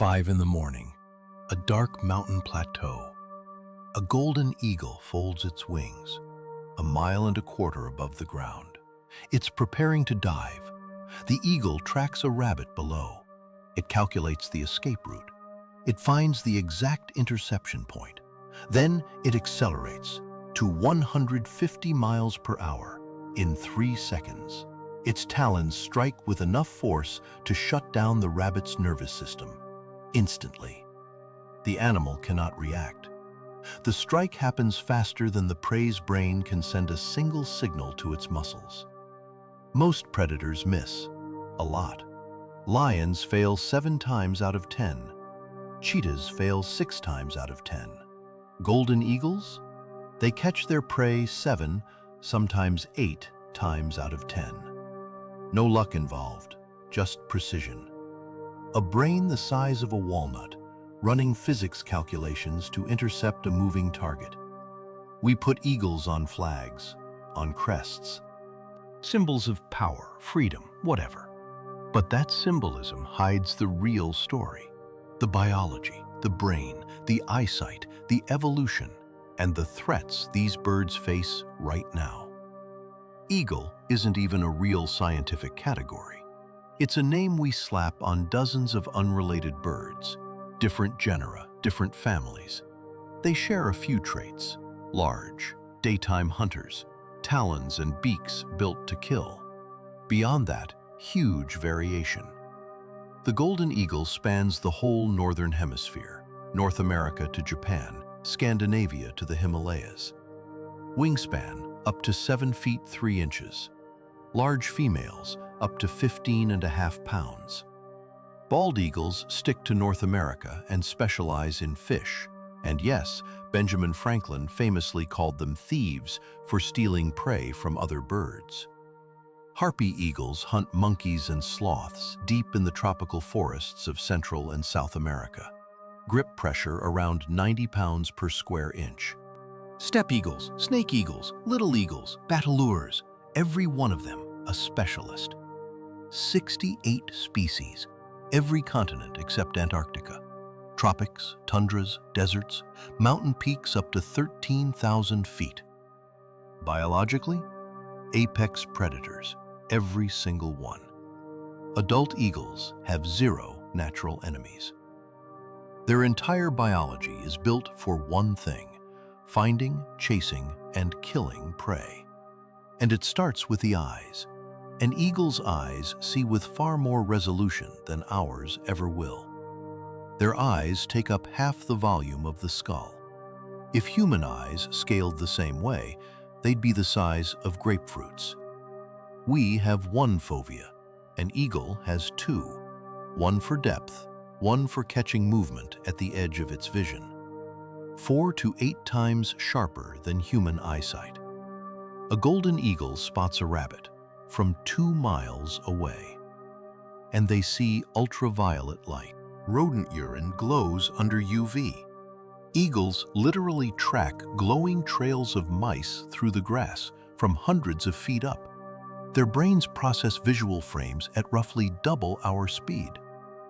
5 in the morning, a dark mountain plateau. A golden eagle folds its wings, 1.25 miles above the ground. It's preparing to dive. The eagle tracks a rabbit below. It calculates the escape route. It finds the exact interception point. Then it accelerates to 150 miles per hour in 3 seconds. Its talons strike with enough force to shut down the rabbit's nervous system. Instantly. The animal cannot react. The strike happens faster than the prey's brain can send a single signal to its muscles. Most predators miss, a lot. Lions fail 7 times out of 10. Cheetahs fail 6 times out of 10. Golden eagles? They catch their prey 7, sometimes 8 times out of 10. No luck involved, just precision. A brain the size of a walnut, running physics calculations to intercept a moving target. We put eagles on flags, on crests. Symbols of power, freedom, whatever. But that symbolism hides the real story. The biology, the brain, the eyesight, the evolution, and the threats these birds face right now. Eagle isn't even a real scientific category. It's a name we slap on dozens of unrelated birds, different genera, different families. They share a few traits: large, daytime hunters, talons and beaks built to kill. Beyond that, huge variation. The golden eagle spans the whole northern hemisphere, North America to Japan, Scandinavia to the Himalayas. Wingspan up to 7 feet 3 inches. Large females up to 15.5 pounds. Bald eagles stick to North America and specialize in fish. And yes, Benjamin Franklin famously called them thieves for stealing prey from other birds. Harpy eagles hunt monkeys and sloths deep in the tropical forests of Central and South America. Grip pressure around 90 pounds per square inch. Steppe eagles, snake eagles, little eagles, bateleurs, every one of them a specialist. 68 species, every continent except Antarctica. Tropics, tundras, deserts, mountain peaks up to 13,000 feet. Biologically, apex predators, every single one. Adult eagles have 0 natural enemies. Their entire biology is built for one thing: finding, chasing, and killing prey. And it starts with the eyes. An eagle's eyes see with far more resolution than ours ever will. Their eyes take up half the volume of the skull. If human eyes scaled the same way, they'd be the size of grapefruits. We have one fovea. An eagle has 2. One for depth, one for catching movement at the edge of its vision. 4 to 8 times sharper than human eyesight. A golden eagle spots a rabbit from 2 miles away, and they see ultraviolet light. Rodent urine glows under UV. Eagles literally track glowing trails of mice through the grass from hundreds of feet up. Their brains process visual frames at roughly double our speed.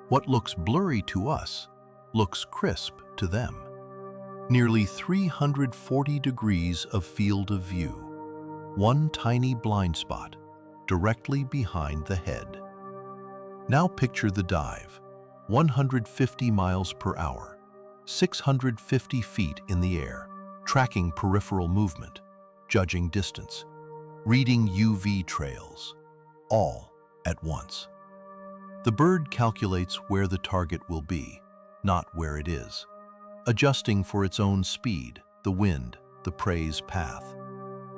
What looks blurry to us looks crisp to them. Nearly 340 degrees of field of view. One tiny blind spot directly behind the head. Now picture the dive. 150 miles per hour, 650 feet in the air, tracking peripheral movement, judging distance, reading UV trails, all at once. The bird calculates where the target will be, not where it is, adjusting for its own speed, the wind, the prey's path.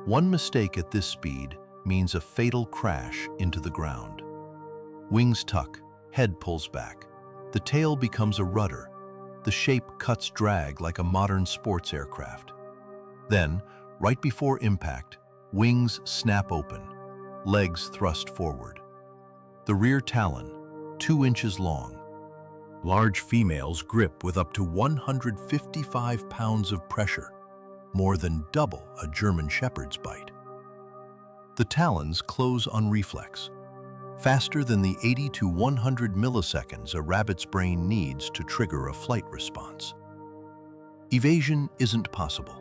One mistake at this speed means a fatal crash into the ground. Wings tuck, head pulls back. The tail becomes a rudder. The shape cuts drag like a modern sports aircraft. Then, right before impact, wings snap open, legs thrust forward. The rear talon, 2 inches long. Large females grip with up to 155 pounds of pressure, more than double a German shepherd's bite. The talons close on reflex. faster than the 80 to 100 milliseconds a rabbit's brain needs to trigger a flight response. Evasion isn't possible,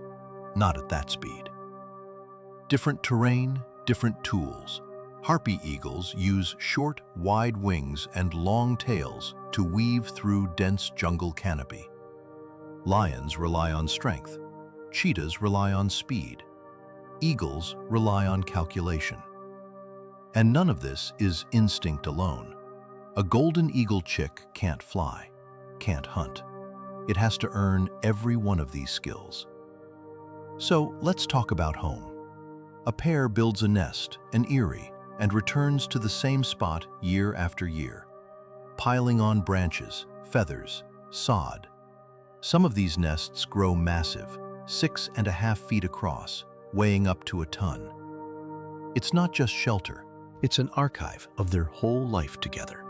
not at that speed. Different terrain, different tools. Harpy eagles use short, wide wings and long tails to weave through dense jungle canopy. Lions rely on strength. Cheetahs rely on speed. Eagles rely on calculation. And none of this is instinct alone. A golden eagle chick can't fly, can't hunt. It has to earn every one of these skills. So let's talk about home. A pair builds a nest, an eyrie, and returns to the same spot year after year, piling on branches, feathers, sod. Some of these nests grow massive, 6.5 feet across, weighing up to a ton. It's not just shelter, it's an archive of their whole life together.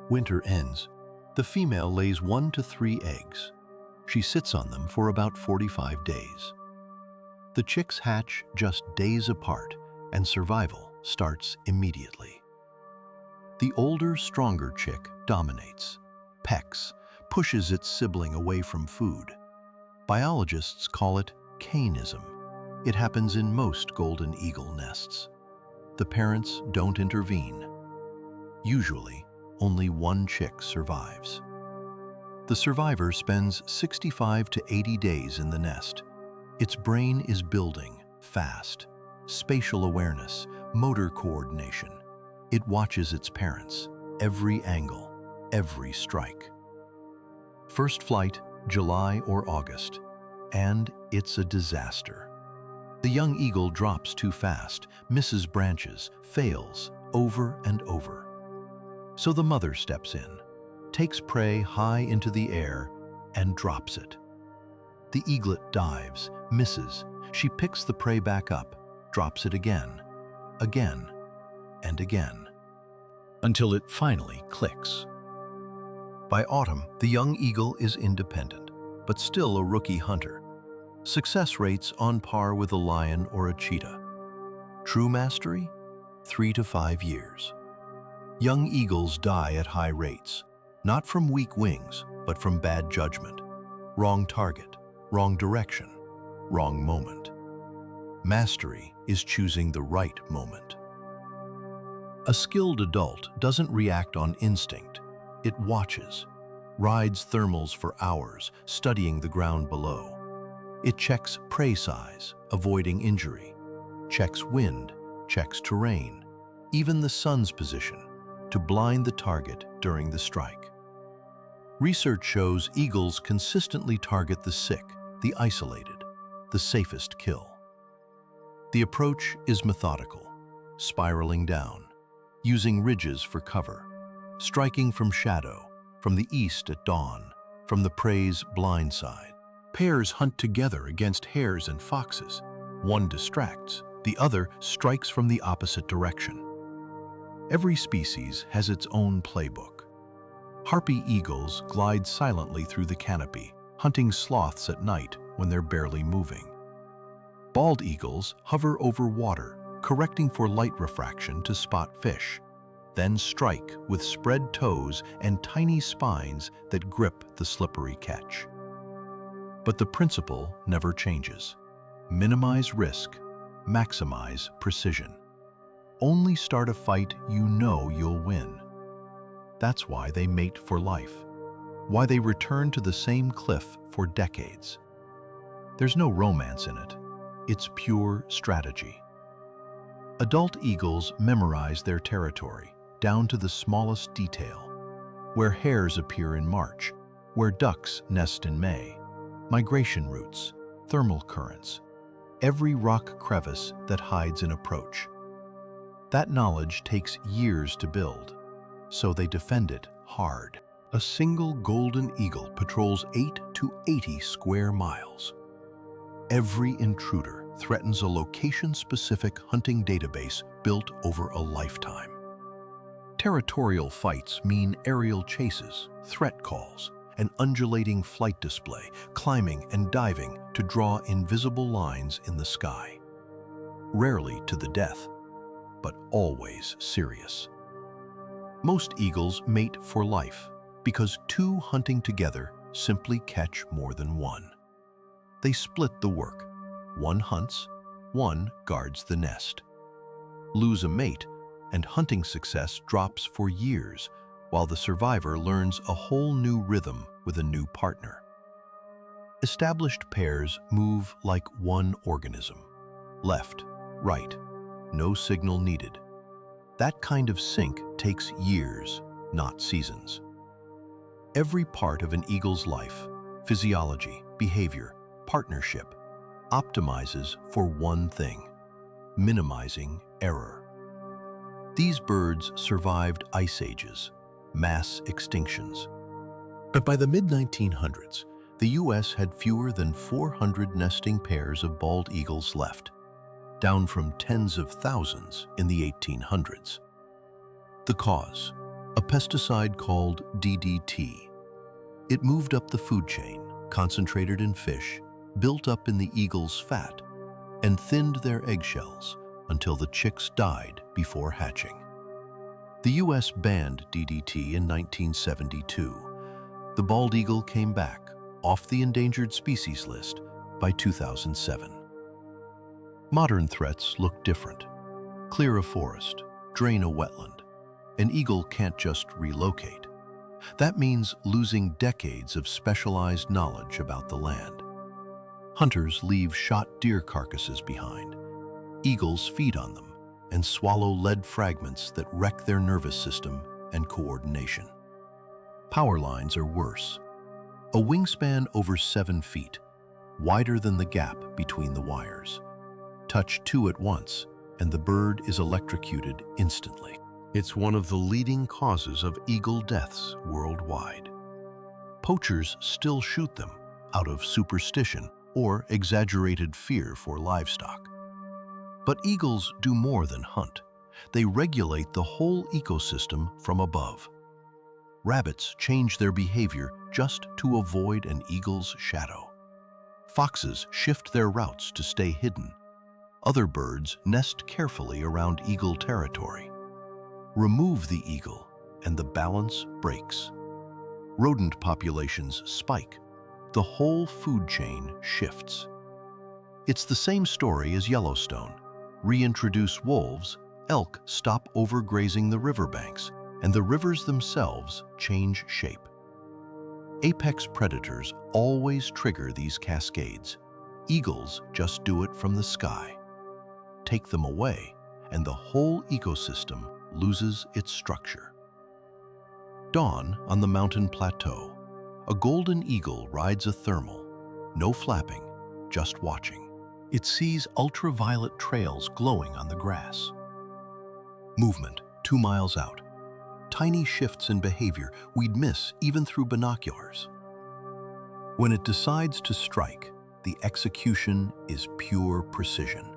Winter ends. The female lays 1 to 3 eggs. She sits on them for about 45 days. The chicks hatch just days apart, and survival starts immediately. The older, stronger chick dominates, pecks, pushes its sibling away from food. Biologists call it cainism. It happens in most golden eagle nests. The parents don't intervene. Usually, only one chick survives. The survivor spends 65 to 80 days in the nest. Its brain is building fast. Spatial awareness, motor coordination. It watches its parents, every angle, every strike. First flight, July or August, and it's a disaster. The young eagle drops too fast, misses branches, fails over and over. So the mother steps in, takes prey high into the air, and drops it. The eaglet dives, misses. She picks the prey back up, drops it again, and again, until it finally clicks. By autumn, the young eagle is independent, but still a rookie hunter. Success rates on par with a lion or a cheetah. True mastery? 3 to 5 years. Young eagles die at high rates, not from weak wings, but from bad judgment. Wrong target, wrong direction, wrong moment. Mastery is choosing the right moment. A skilled adult doesn't react on instinct. It watches, rides thermals for hours, studying the ground below. It checks prey size, avoiding injury, checks wind, checks terrain, even the sun's position, to blind the target during the strike. Research shows eagles consistently target the sick, the isolated, the safest kill. The approach is methodical, spiraling down, using ridges for cover, striking from shadow, from the east at dawn, from the prey's blind side. Pairs hunt together against hares and foxes. One distracts, the other strikes from the opposite direction. Every species has its own playbook. Harpy eagles glide silently through the canopy, hunting sloths at night when they're barely moving. Bald eagles hover over water, correcting for light refraction to spot fish, then strike with spread toes and tiny spines that grip the slippery catch. But the principle never changes. Minimize risk, maximize precision. Only start a fight you know you'll win. That's why they mate for life, why they return to the same cliff for decades. There's no romance in it. It's pure strategy. Adult eagles memorize their territory, down to the smallest detail, where hares appear in March, where ducks nest in May, migration routes, thermal currents, every rock crevice that hides an approach. That knowledge takes years to build, so they defend it hard. A single golden eagle patrols 8 to 80 square miles. Every intruder threatens a location-specific hunting database built over a lifetime. Territorial fights mean aerial chases, threat calls, an undulating flight display, climbing and diving to draw invisible lines in the sky. Rarely to the death. but always serious. Most eagles mate for life because two hunting together simply catch more than one. They split the work. One hunts, one guards the nest. Lose a mate, and hunting success drops for years, while the survivor learns a whole new rhythm with a new partner. Established pairs move like one organism. Left, right, no signal needed. That kind of sync takes years, not seasons. Every part of an eagle's life, physiology, behavior, partnership, optimizes for one thing: minimizing error. These birds survived ice ages, mass extinctions. But by the mid-1900s, the US had fewer than 400 nesting pairs of bald eagles left, down from tens of thousands in the 1800s. The cause: a pesticide called DDT. It moved up the food chain, concentrated in fish, built up in the eagle's fat, and thinned their eggshells until the chicks died before hatching. The US banned DDT in 1972. The bald eagle came back, off the endangered species list, by 2007. Modern threats look different. Clear a forest, drain a wetland. An eagle can't just relocate. That means losing decades of specialized knowledge about the land. Hunters leave shot deer carcasses behind. Eagles feed on them and swallow lead fragments that wreck their nervous system and coordination. Power lines are worse. A wingspan over 7 feet, wider than the gap between the wires. Touch two at once, and the bird is electrocuted instantly. It's one of the leading causes of eagle deaths worldwide. Poachers still shoot them out of superstition or exaggerated fear for livestock. But eagles do more than hunt. They regulate the whole ecosystem from above. Rabbits change their behavior just to avoid an eagle's shadow. Foxes shift their routes to stay hidden. Other birds nest carefully around eagle territory. Remove the eagle, and the balance breaks. Rodent populations spike. The whole food chain shifts. It's the same story as Yellowstone. Reintroduce wolves, elk stop overgrazing the riverbanks, and the rivers themselves change shape. Apex predators always trigger these cascades. Eagles just do it from the sky. Take them away, and the whole ecosystem loses its structure. Dawn on the mountain plateau. A golden eagle rides a thermal. No flapping, just watching. It sees ultraviolet trails glowing on the grass. Movement 2 miles out. Tiny shifts in behavior we'd miss even through binoculars. When it decides to strike, the execution is pure precision.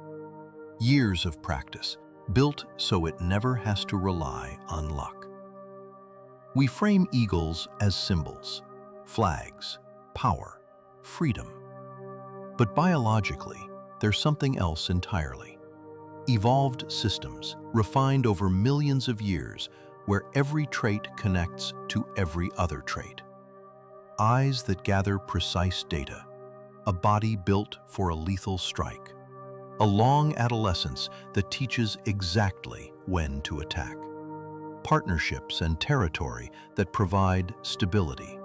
Years of practice, built so it never has to rely on luck. We frame eagles as symbols, flags, power, freedom. But biologically, they're something else entirely. Evolved systems, refined over millions of years, where every trait connects to every other trait. Eyes that gather precise data, a body built for a lethal strike, a long adolescence that teaches exactly when to attack, partnerships and territory that provide stability.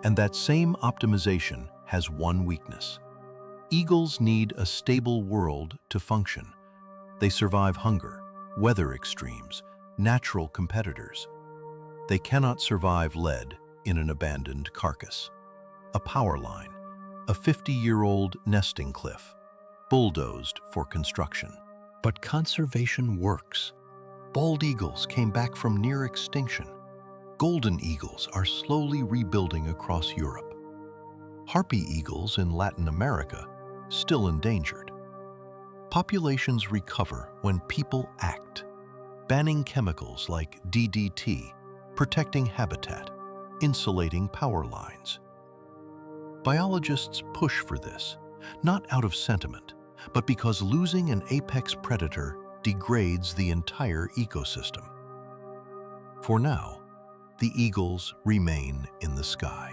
And that same optimization has one weakness. Eagles need a stable world to function. They survive hunger, weather extremes, natural competitors. They cannot survive lead in an abandoned carcass, a power line, a 50-year-old nesting cliff, bulldozed for construction. But conservation works. Bald eagles came back from near extinction. Golden eagles are slowly rebuilding across Europe. Harpy eagles in Latin America, still endangered. Populations recover when people act, banning chemicals like DDT, protecting habitat, insulating power lines. Biologists push for this, not out of sentiment, but because losing an apex predator degrades the entire ecosystem. For now, the eagles remain in the sky.